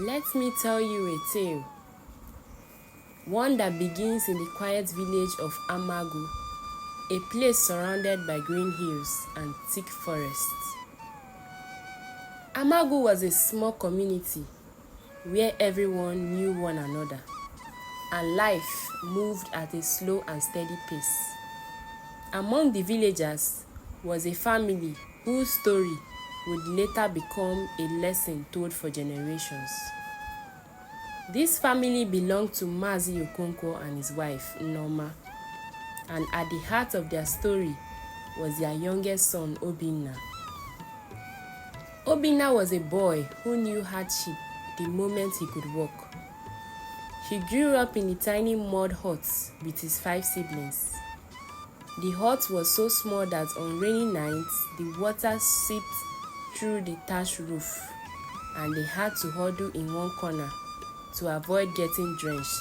Let me tell you a tale, one that begins in the quiet village of Amagu, a place surrounded by green hills and thick forests. Amagu was a small community where everyone knew one another, and life moved at a slow and steady pace. Among the villagers was a family whose story would later become a lesson told for generations. This family belonged to Mazi Okonkwo and his wife, Nneoma, and at the heart of their story was their youngest son, Obinna. Obinna was a boy who knew hardship the moment he could walk. He grew up in a tiny mud hut with his 5 siblings. The hut was so small that on rainy nights, the water seeped through the thatched roof, and they had to huddle in one corner to avoid getting drenched.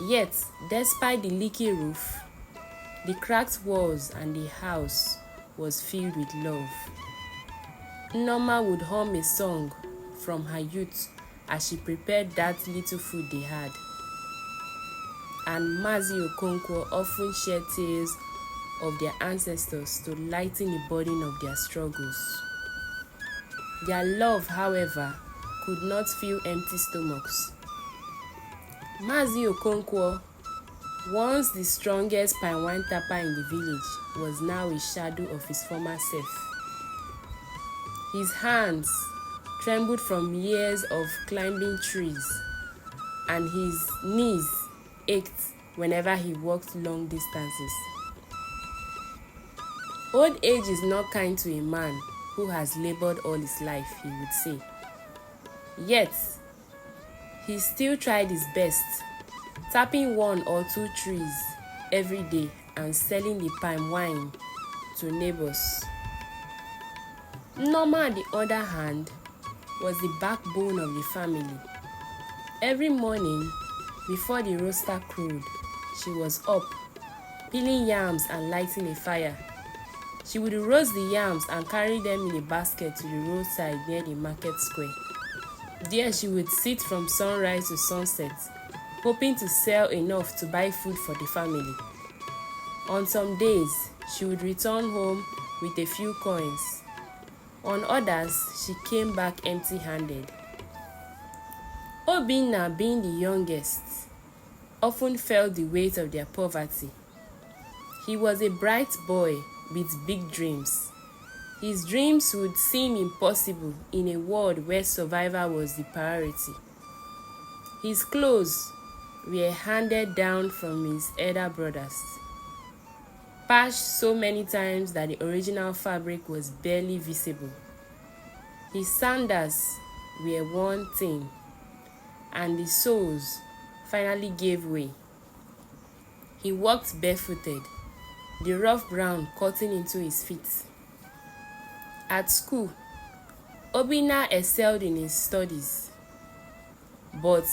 Yet, despite the leaky roof, the cracked walls and the house was filled with love. Nneoma would hum a song from her youth as she prepared that little food they had. And Mazi Okonkwo often shared tales of their ancestors to lighten the burden of their struggles. Their love, however, could not fill empty stomachs. Mazi Okonkwo, once the strongest pine wine tapper in the village, was now a shadow of his former self. His hands trembled from years of climbing trees, and his knees ached whenever he walked long distances. Old age is not kind to a man who has labored all his life, he would say. Yet, he still tried his best, tapping 1 or 2 trees every day and selling the palm wine to neighbors. Nneoma, on the other hand, was the backbone of the family. Every morning, before the rooster crowed, she was up, peeling yams and lighting a fire. She would roast the yams and carry them in a basket to the roadside near the market square. There she would sit from sunrise to sunset, hoping to sell enough to buy food for the family. On some days, she would return home with a few coins. On others, she came back empty-handed. Obinna, being the youngest, often felt the weight of their poverty. He was a bright boy with big dreams. His dreams would seem impossible in a world where survival was the priority. His clothes were handed down from his elder brothers, patched so many times that the original fabric was barely visible. His sandals were worn thin, and the soles finally gave way. He walked barefooted, the rough ground cutting into his feet. At school, Obinna excelled in his studies, but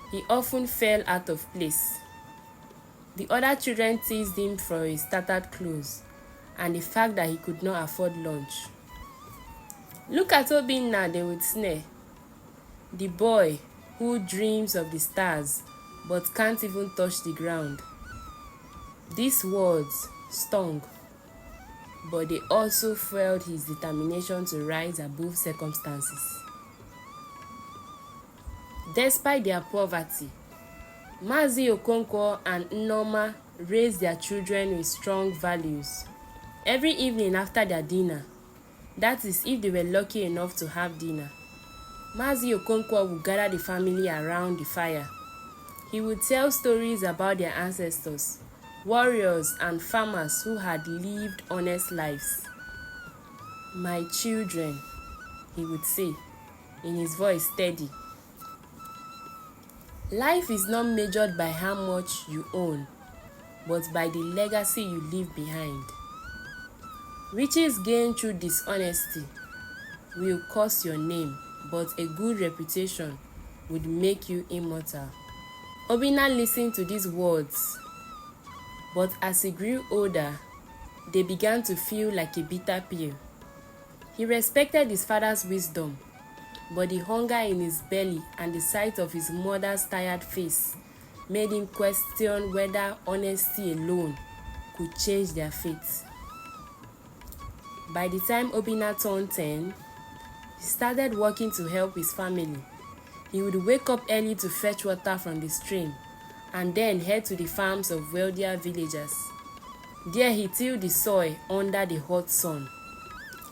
he often fell out of place. The other children teased him for his tattered clothes and the fact that he could not afford lunch. Look at Obinna, they would sneer. The boy who dreams of the stars but can't even touch the ground. These words stung, but they also fueled his determination to rise above circumstances. Despite their poverty, Mazi Okonkwo and Nneoma raised their children with strong values. Every evening after their dinner, that is if they were lucky enough to have dinner, Mazi Okonkwo would gather the family around the fire. He would tell stories about their ancestors, warriors and farmers who had lived honest lives. "My children," he would say, in his voice steady, "life is not measured by how much you own, but by the legacy you leave behind. Riches gained through dishonesty will cost your name, but a good reputation would make you immortal." Obinna listened to these words, but as he grew older, they began to feel like a bitter pill. He respected his father's wisdom, but the hunger in his belly and the sight of his mother's tired face made him question whether honesty alone could change their fate. By the time Obinna turned 10, he started working to help his family. He would wake up early to fetch water from the stream and then head to the farms of wealthier villagers. There he tilled the soil under the hot sun,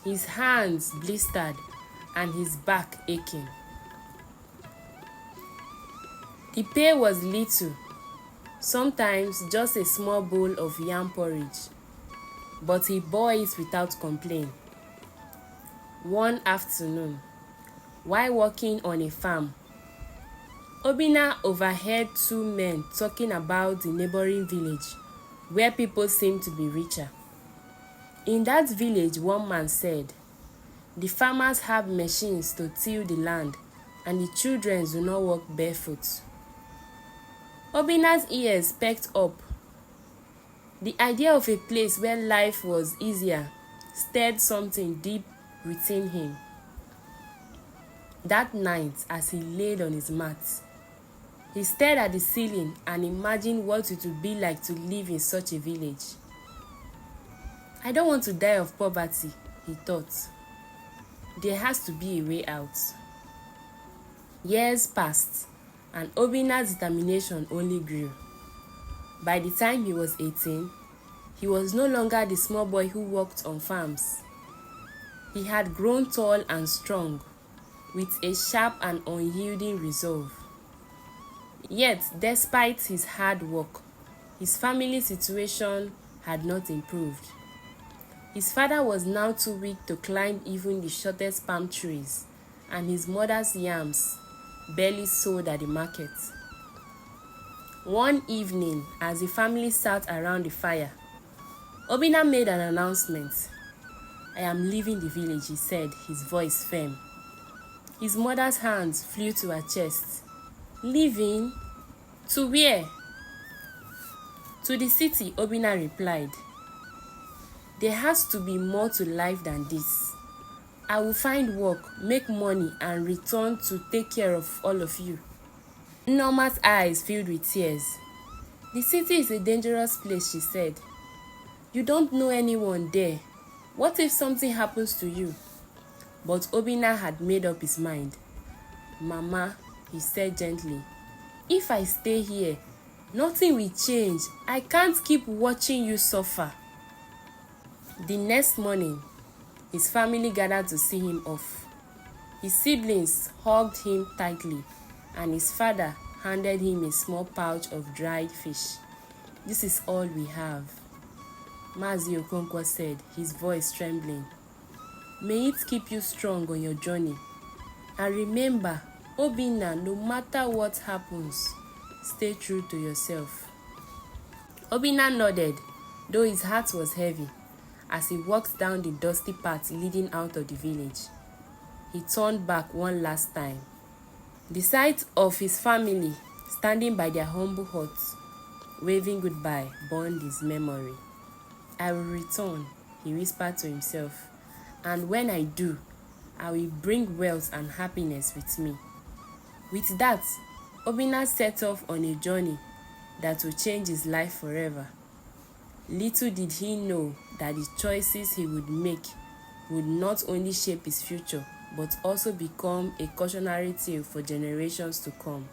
his hands blistered and his back aching. The pay was little, sometimes just a small bowl of yam porridge, but he bore it without complaint. One afternoon, while working on a farm, Obinna overheard two men talking about the neighboring village where people seemed to be richer. In that village, one man said, "The farmers have machines to till the land, and the children do not walk barefoot." Obinna's ears perked up. The idea of a place where life was easier stirred something deep within him. That night, as he laid on his mat, he stared at the ceiling and imagined what it would be like to live in such a village. "I don't want to die of poverty," he thought. "There has to be a way out." Years passed, and Obinna's determination only grew. By the time he was 18, he was no longer the small boy who worked on farms. He had grown tall and strong, with a sharp and unyielding resolve. Yet, despite his hard work, his family situation had not improved. His father was now too weak to climb even the shortest palm trees, and his mother's yams barely sold at the market. One evening, as the family sat around the fire, Obinna made an announcement. "I am leaving the village," he said, his voice firm. His mother's hands flew to her chest. "Leaving? To where?" "To the city," Obinna replied. "There has to be more to life than this. I will find work, make money, and return to take care of all of you." Nneoma's eyes filled with tears. "The city is a dangerous place," she said. "You don't know anyone there. What if something happens to you?" But Obinna had made up his mind. "Mama," he said gently, "if I stay here, nothing will change. I can't keep watching you suffer." The next morning, his family gathered to see him off. His siblings hugged him tightly, and his father handed him a small pouch of dried fish. "This is all we have," Mazi Okonkwo said, his voice trembling. "May it keep you strong on your journey. And remember, Obinna, no matter what happens, stay true to yourself." Obinna nodded, though his heart was heavy, as he walked down the dusty path leading out of the village. He turned back one last time. The sight of his family standing by their humble huts, waving goodbye, burned his memory. "I will return," he whispered to himself, "and when I do, I will bring wealth and happiness with me." With that, Obinna set off on a journey that would change his life forever. Little did he know that the choices he would make would not only shape his future, but also become a cautionary tale for generations to come.